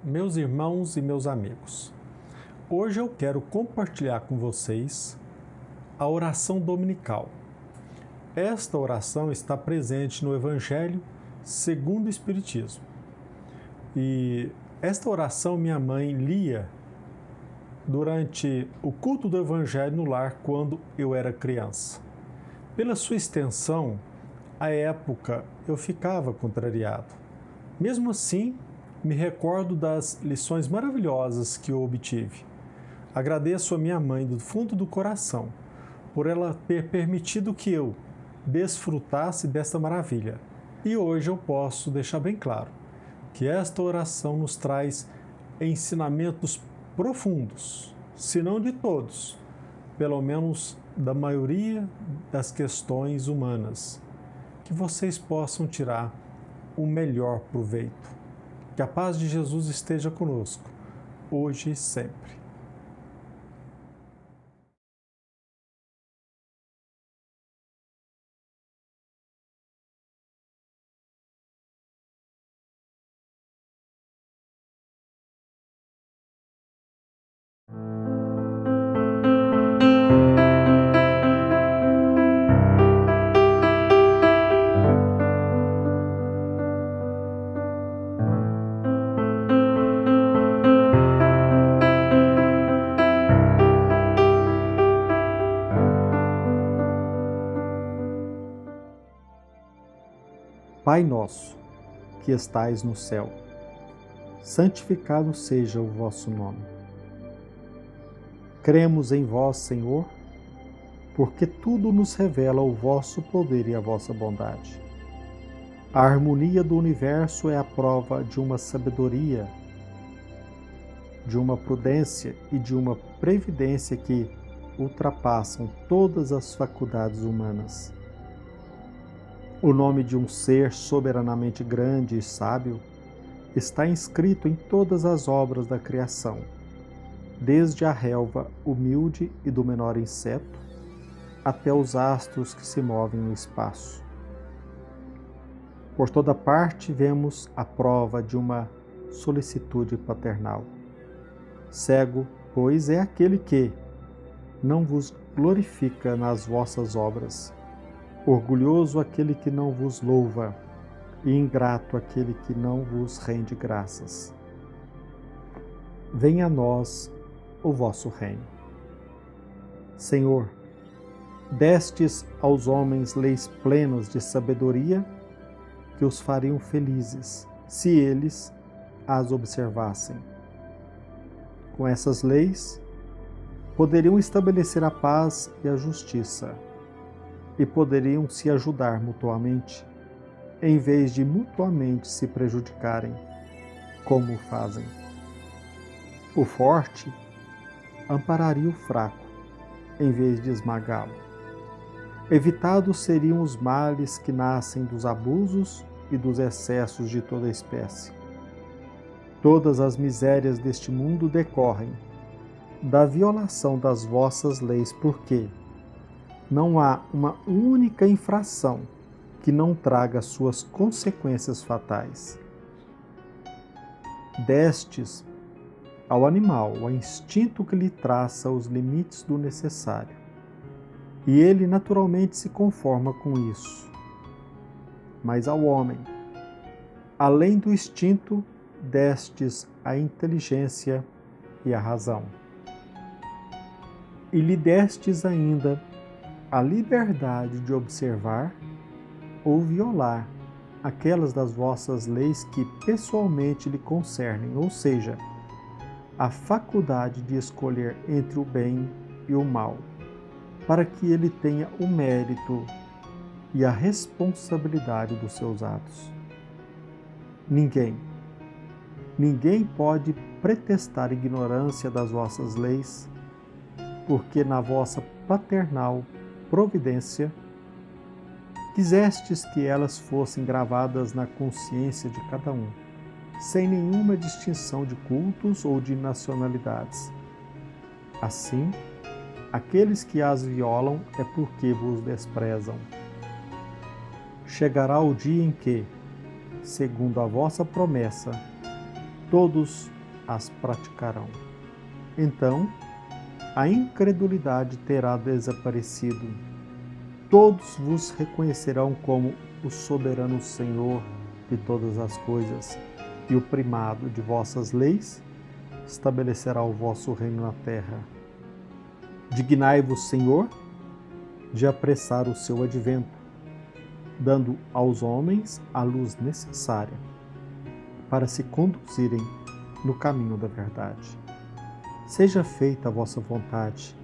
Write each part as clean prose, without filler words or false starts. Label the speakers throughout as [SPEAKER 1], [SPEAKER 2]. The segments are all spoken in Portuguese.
[SPEAKER 1] Meus irmãos e meus amigos, hoje eu quero compartilhar com vocês a oração dominical. Esta oração está presente no Evangelho segundo o Espiritismo. E esta oração minha mãe lia durante o culto do Evangelho no lar quando eu era criança. Pela sua extensão, à época eu ficava contrariado. Mesmo assim, me recordo das lições maravilhosas que eu obtive. Agradeço a minha mãe do fundo do coração por ela ter permitido que eu desfrutasse desta maravilha. E hoje eu posso deixar bem claro que esta oração nos traz ensinamentos profundos, se não de todos, pelo menos da maioria das questões humanas, que vocês possam tirar o melhor proveito. Que a paz de Jesus esteja conosco, hoje e sempre. Pai nosso, que estais no céu, santificado seja o vosso nome. Cremos em vós, Senhor, porque tudo nos revela o vosso poder e a vossa bondade. A harmonia do universo é a prova de uma sabedoria, de uma prudência e de uma previdência que ultrapassam todas as faculdades humanas. O nome de um ser soberanamente grande e sábio está inscrito em todas as obras da criação, desde a relva humilde e do menor inseto, até os astros que se movem no espaço. Por toda parte vemos a prova de uma solicitude paternal. Cego, pois, é aquele que não vos glorifica nas vossas obras, orgulhoso aquele que não vos louva, e ingrato aquele que não vos rende graças. Venha a nós o vosso reino. Senhor, destes aos homens leis plenas de sabedoria que os fariam felizes, se eles as observassem. Com essas leis, poderiam estabelecer a paz e a justiça, e poderiam se ajudar mutuamente, em vez de mutuamente se prejudicarem, como fazem. O forte ampararia o fraco, em vez de esmagá-lo. Evitados seriam os males que nascem dos abusos e dos excessos de toda espécie. Todas as misérias deste mundo decorrem da violação das vossas leis, porque não há uma única infração que não traga suas consequências fatais. Destes ao animal o instinto que lhe traça os limites do necessário, e ele naturalmente se conforma com isso. Mas ao homem, além do instinto, destes a inteligência e a razão. E lhe destes ainda a liberdade de observar ou violar aquelas das vossas leis que pessoalmente lhe concernem, ou seja, a faculdade de escolher entre o bem e o mal, para que ele tenha o mérito e a responsabilidade dos seus atos. Ninguém pode pretextar ignorância das vossas leis, porque na vossa paternal providência quisestes que elas fossem gravadas na consciência de cada um, sem nenhuma distinção de cultos ou de nacionalidades. Assim, aqueles que as violam é porque vos desprezam. Chegará o dia em que, segundo a vossa promessa, todos as praticarão. Então, a incredulidade terá desaparecido. Todos vos reconhecerão como o soberano Senhor de todas as coisas, e o primado de vossas leis estabelecerá o vosso reino na terra. Dignai-vos, Senhor, de apressar o seu advento, dando aos homens a luz necessária para se conduzirem no caminho da verdade. Seja feita a vossa vontade,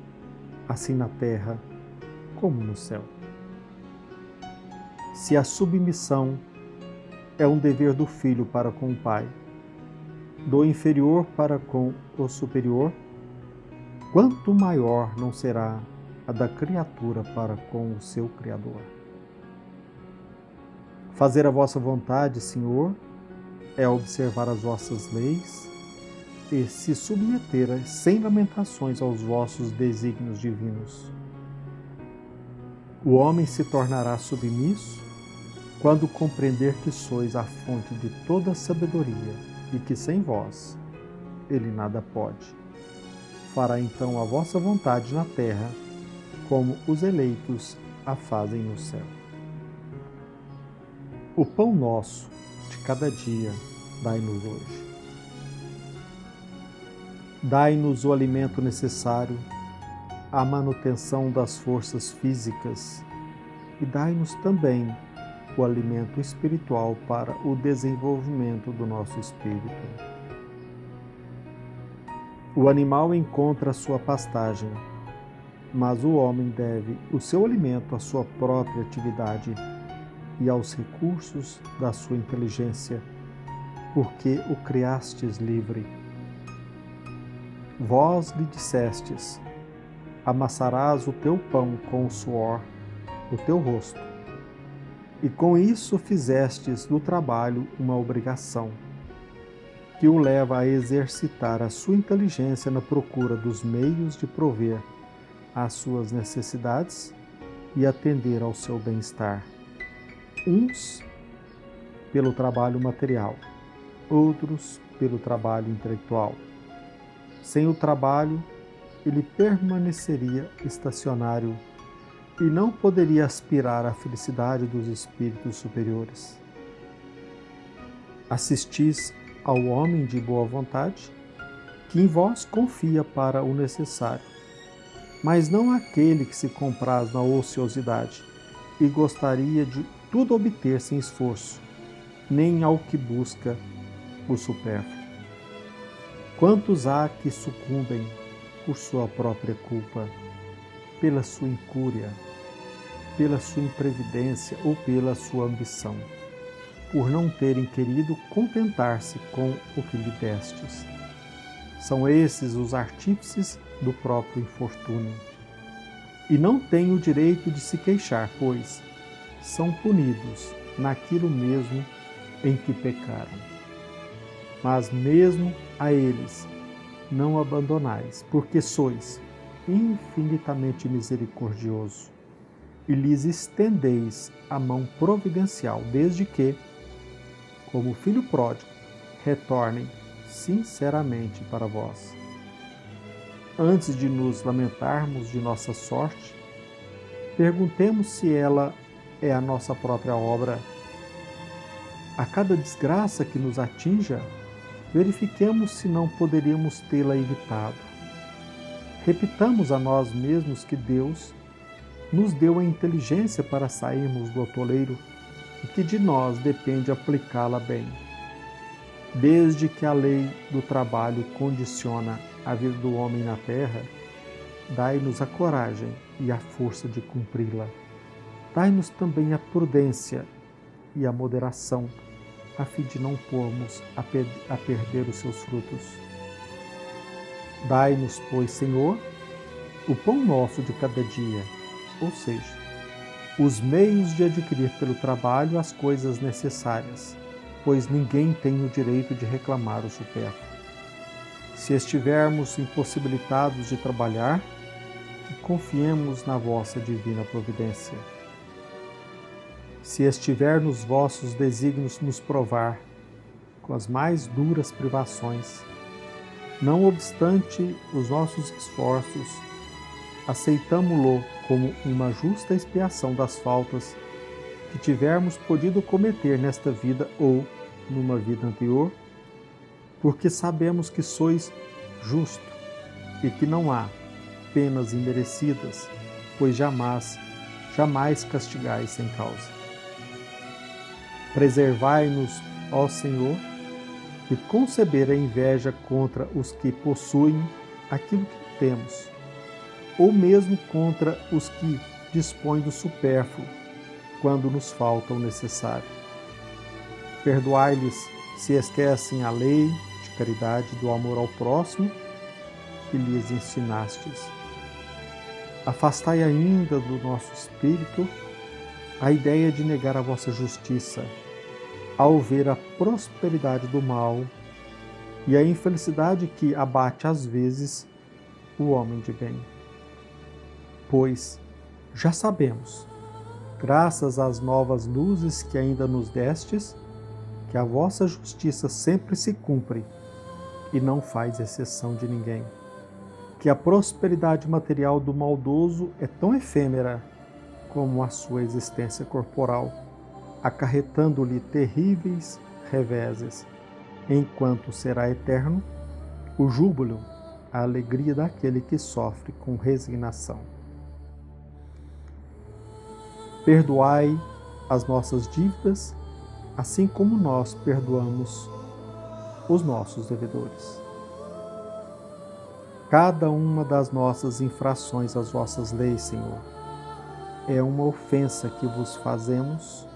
[SPEAKER 1] assim na terra como no céu. Se a submissão é um dever do filho para com o pai, do inferior para com o superior, quanto maior não será a da criatura para com o seu Criador. Fazer a vossa vontade, Senhor, é observar as vossas leis e se submeter sem lamentações aos vossos desígnios divinos. O homem se tornará submisso quando compreender que sois a fonte de toda sabedoria e que sem vós ele nada pode. Fará então a vossa vontade na terra, como os eleitos a fazem no céu. O pão nosso de cada dia dai-nos hoje. Dai-nos o alimento necessário à manutenção das forças físicas e dai-nos também o alimento espiritual para o desenvolvimento do nosso espírito. O animal encontra a sua pastagem, mas o homem deve o seu alimento à sua própria atividade e aos recursos da sua inteligência, porque o criastes livre. Vós lhe dissestes: amassarás o teu pão com o suor do teu rosto, e com isso fizestes do trabalho uma obrigação, que o leva a exercitar a sua inteligência na procura dos meios de prover às suas necessidades e atender ao seu bem-estar. Uns pelo trabalho material, outros pelo trabalho intelectual. Sem o trabalho, ele permaneceria estacionário e não poderia aspirar à felicidade dos espíritos superiores. Assistis ao homem de boa vontade, que em vós confia para o necessário, mas não aquele que se compraz na ociosidade e gostaria de tudo obter sem esforço, nem ao que busca o supérfluo. Quantos há que sucumbem por sua própria culpa, pela sua incúria, pela sua imprevidência ou pela sua ambição, por não terem querido contentar-se com o que lhe destes. São esses os artífices do próprio infortúnio. E não têm o direito de se queixar, pois são punidos naquilo mesmo em que pecaram. Mas mesmo a eles não abandonais, porque sois infinitamente misericordioso e lhes estendeis a mão providencial, desde que, como filho pródigo, retornem sinceramente para vós. Antes de nos lamentarmos de nossa sorte, perguntemos se ela é a nossa própria obra. A cada desgraça que nos atinja, verifiquemos se não poderíamos tê-la evitado. Repitamos a nós mesmos que Deus nos deu a inteligência para sairmos do atoleiro e que de nós depende aplicá-la bem. Desde que a lei do trabalho condiciona a vida do homem na terra, dai-nos a coragem e a força de cumpri-la. Dai-nos também a prudência e a moderação, a fim de não pormos a perder os seus frutos. Dai-nos, pois, Senhor, o pão nosso de cada dia, ou seja, os meios de adquirir pelo trabalho as coisas necessárias, pois ninguém tem o direito de reclamar o supérfluo. Se estivermos impossibilitados de trabalhar, que confiemos na vossa divina providência. Se estiver nos vossos desígnios nos provar com as mais duras privações, Não obstante os nossos esforços, aceitamo-lo como uma justa expiação das faltas que tivermos podido cometer nesta vida ou numa vida anterior, porque sabemos que sois justo e que não há penas imerecidas, pois jamais castigais sem causa. Preservai-nos, ó Senhor, de conceber a inveja contra os que possuem aquilo que temos, ou mesmo contra os que dispõem do supérfluo, quando nos falta o necessário. Perdoai-lhes se esquecem a lei de caridade do amor ao próximo que lhes ensinastes. Afastai ainda do nosso espírito a ideia de negar a vossa justiça, ao ver a prosperidade do mal e a infelicidade que abate às vezes o homem de bem. Pois já sabemos, graças às novas luzes que ainda nos destes, que a vossa justiça sempre se cumpre e não faz exceção de ninguém, que a prosperidade material do maldoso é tão efêmera como a sua existência corporal, acarretando-lhe terríveis reveses, enquanto será eterno o júbilo, a alegria daquele que sofre com resignação. Perdoai as nossas dívidas, assim como nós perdoamos os nossos devedores. Cada uma das nossas infrações às vossas leis, Senhor, é uma ofensa que vos fazemos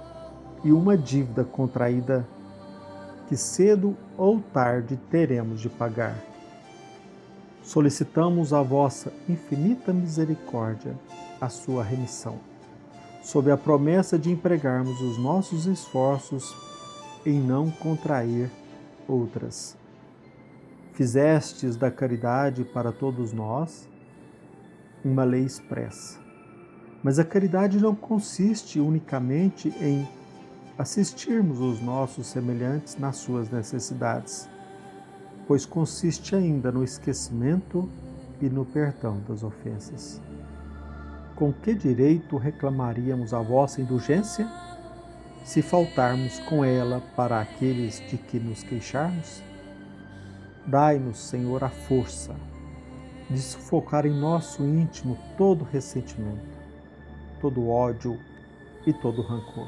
[SPEAKER 1] e uma dívida contraída que cedo ou tarde teremos de pagar. Solicitamos a vossa infinita misericórdia a sua remissão, sob a promessa de empregarmos os nossos esforços em não contrair outras. Fizestes da caridade para todos nós uma lei expressa. Mas a caridade não consiste unicamente em assistirmos os nossos semelhantes nas suas necessidades, pois consiste ainda no esquecimento e no perdão das ofensas. Com que direito reclamaríamos a vossa indulgência, se faltarmos com ela para aqueles de que nos queixarmos? Dai-nos, Senhor, a força de sufocar em nosso íntimo todo ressentimento, todo ódio e todo rancor.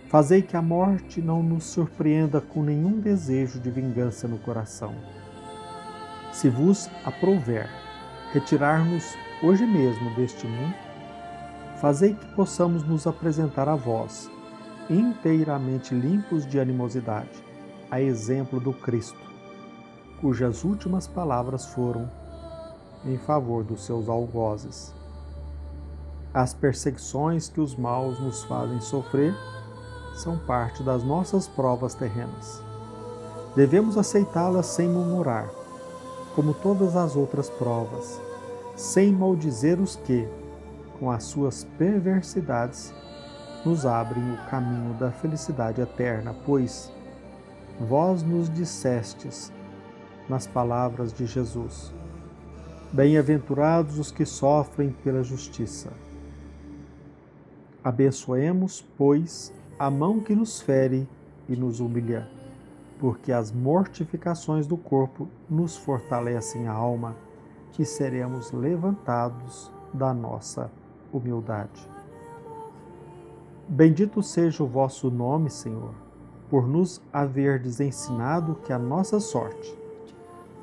[SPEAKER 1] Fazei que a morte não nos surpreenda com nenhum desejo de vingança no coração. Se vos aprouver retirar-nos hoje mesmo deste mundo, fazei que possamos nos apresentar a vós, inteiramente limpos de animosidade, a exemplo do Cristo, cujas últimas palavras foram em favor dos seus algozes. As perseguições que os maus nos fazem sofrer são parte das nossas provas terrenas. Devemos aceitá-las sem murmurar, como todas as outras provas, sem maldizer os que, com as suas perversidades, nos abrem o caminho da felicidade eterna, pois vós nos dissestes, nas palavras de Jesus: bem-aventurados os que sofrem pela justiça. Abençoemos, pois, a mão que nos fere e nos humilha, porque as mortificações do corpo nos fortalecem a alma e seremos levantados da nossa humildade. Bendito seja o vosso nome, Senhor, por nos haverdes ensinado que a nossa sorte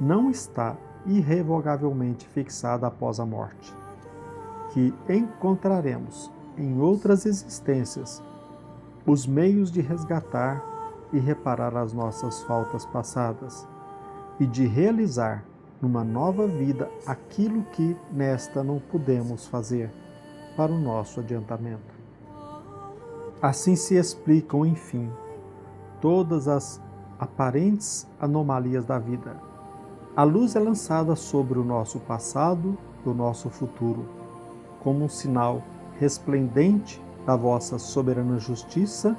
[SPEAKER 1] não está irrevogavelmente fixada após a morte, que encontraremos em outras existências os meios de resgatar e reparar as nossas faltas passadas e de realizar numa nova vida aquilo que nesta não pudemos fazer para o nosso adiantamento. Assim se explicam, enfim, todas as aparentes anomalias da vida. A luz é lançada sobre o nosso passado e o nosso futuro, como um sinal resplendente da vossa soberana justiça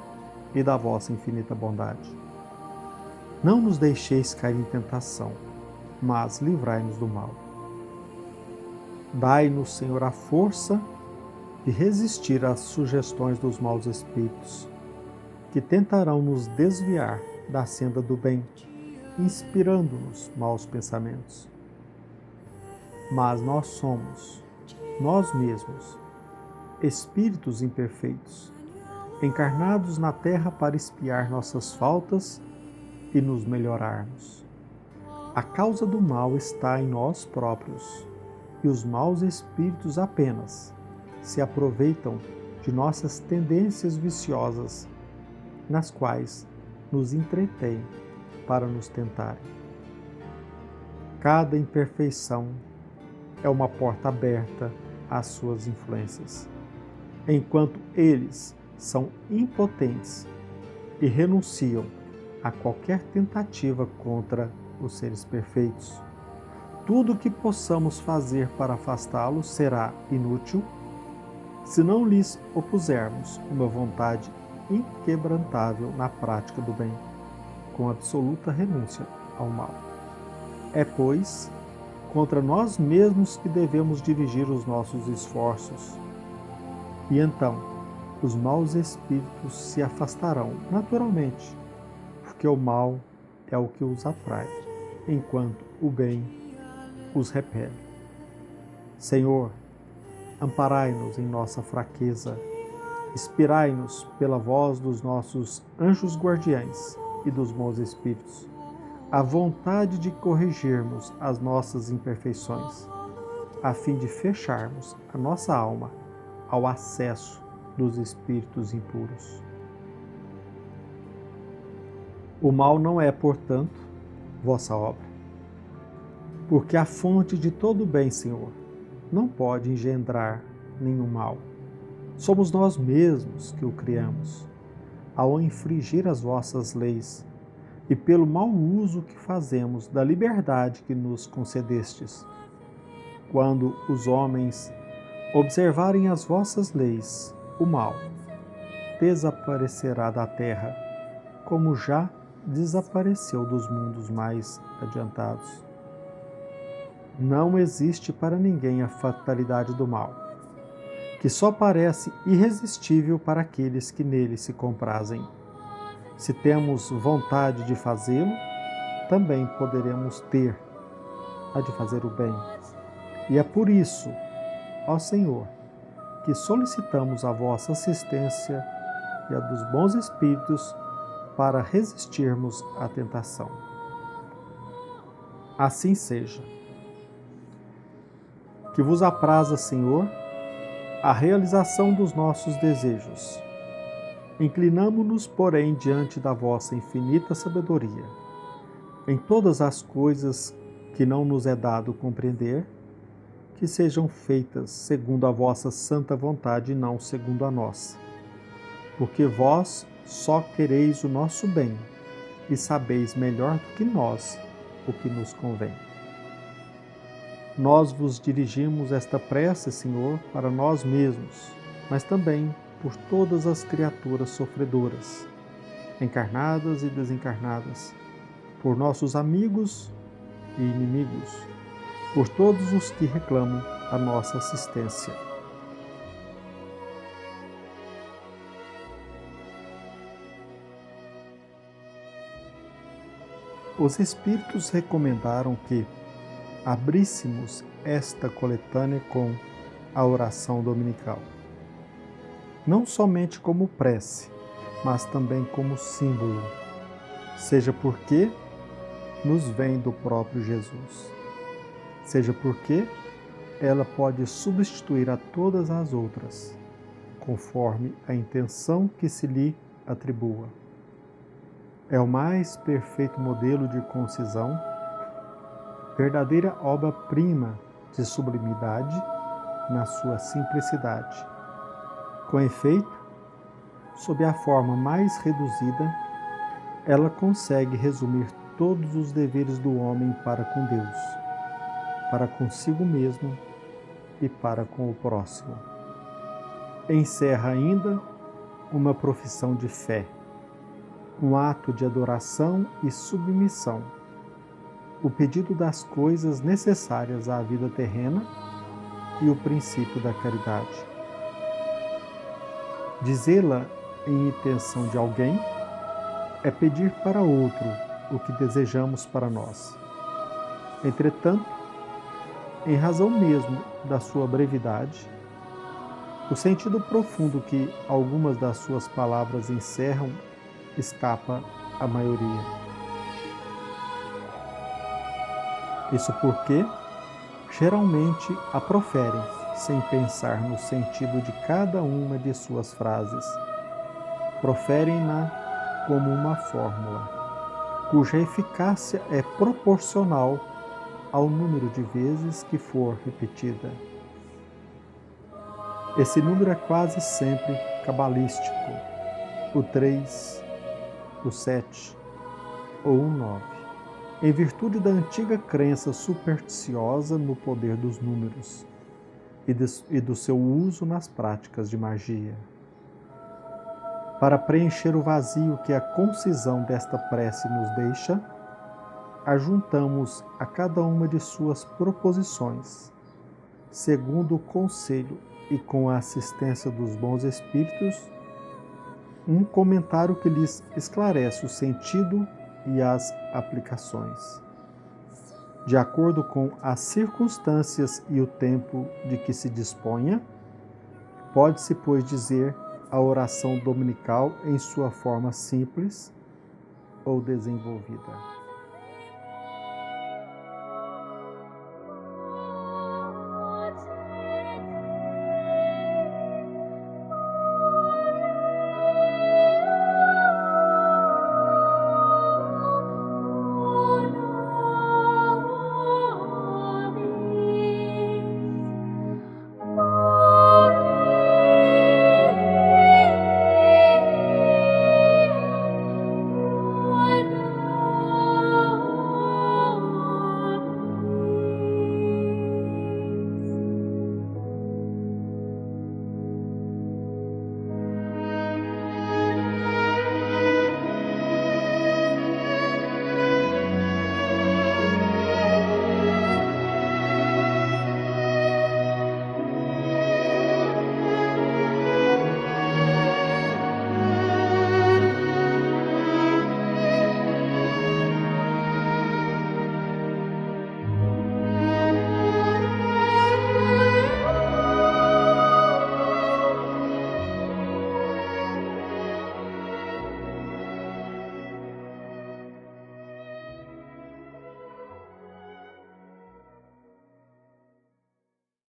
[SPEAKER 1] e da vossa infinita bondade. Não nos deixeis cair em tentação, mas livrai-nos do mal. Dai-nos, Senhor, a força de resistir às sugestões dos maus espíritos, que tentarão nos desviar da senda do bem, inspirando-nos maus pensamentos. Mas nós somos, nós mesmos, espíritos imperfeitos, encarnados na terra para expiar nossas faltas e nos melhorarmos. A causa do mal está em nós próprios, e os maus espíritos apenas se aproveitam de nossas tendências viciosas, nas quais nos entretêm para nos tentarem. Cada imperfeição é uma porta aberta às suas influências, enquanto eles são impotentes e renunciam a qualquer tentativa contra os seres perfeitos. Tudo o que possamos fazer para afastá-los será inútil se não lhes opusermos uma vontade inquebrantável na prática do bem, com absoluta renúncia ao mal. É, pois, contra nós mesmos que devemos dirigir os nossos esforços. E então, os maus espíritos se afastarão naturalmente, porque o mal é o que os atrai, enquanto o bem os repele. Senhor, amparai-nos em nossa fraqueza, inspirai-nos pela voz dos nossos anjos guardiães e dos bons espíritos, a vontade de corrigirmos as nossas imperfeições, a fim de fecharmos a nossa alma ao acesso dos espíritos impuros. O mal não é, portanto, vossa obra, porque a fonte de todo o bem, Senhor, não pode engendrar nenhum mal. Somos nós mesmos que o criamos, ao infringir as vossas leis e pelo mau uso que fazemos da liberdade que nos concedestes. Quando os homens observarem as vossas leis, o mal desaparecerá da terra, como já desapareceu dos mundos mais adiantados. Não existe para ninguém a fatalidade do mal, que só parece irresistível para aqueles que nele se comprazem. Se temos vontade de fazê-lo, também poderemos ter a de fazer o bem. E é por isso, ó Senhor, que solicitamos a vossa assistência e a dos bons espíritos para resistirmos à tentação. Assim seja. Que vos apraza, Senhor, a realização dos nossos desejos. Inclinamo-nos, porém, diante da vossa infinita sabedoria, em todas as coisas que não nos é dado compreender, que sejam feitas segundo a vossa santa vontade e não segundo a nossa. Porque vós só quereis o nosso bem e sabeis melhor do que nós o que nos convém. Nós vos dirigimos esta prece, Senhor, para nós mesmos, mas também por todas as criaturas sofredoras, encarnadas e desencarnadas, por nossos amigos e inimigos, por todos os que reclamam a nossa assistência. Os Espíritos recomendaram que abríssemos esta coletânea com a oração dominical, não somente como prece, mas também como símbolo, seja porque nos vem do próprio Jesus, seja porque ela pode substituir a todas as outras, conforme a intenção que se lhe atribua. É o mais perfeito modelo de concisão, verdadeira obra-prima de sublimidade na sua simplicidade. Com efeito, sob a forma mais reduzida, ela consegue resumir todos os deveres do homem para com Deus, para consigo mesmo e para com o próximo. Encerra ainda uma profissão de fé, um ato de adoração e submissão, o pedido das coisas necessárias à vida terrena e o princípio da caridade. Dizê-la em intenção de alguém é pedir para outro o que desejamos para nós. Entretanto, em razão mesmo da sua brevidade, o sentido profundo que algumas das suas palavras encerram escapa à maioria. Isso porque, geralmente, a proferem sem pensar no sentido de cada uma de suas frases. Proferem-na como uma fórmula, cuja eficácia é proporcional ao número de vezes que for repetida. Esse número é quase sempre cabalístico, o 3, o 7 ou o 9, em virtude da antiga crença supersticiosa no poder dos números e do seu uso nas práticas de magia. Para preencher o vazio que a concisão desta prece nos deixa, ajuntamos a cada uma de suas proposições, segundo o conselho e com a assistência dos bons espíritos, um comentário que lhes esclarece o sentido e as aplicações. De acordo com as circunstâncias e o tempo de que se disponha, pode-se, pois, dizer a oração dominical em sua forma simples ou desenvolvida.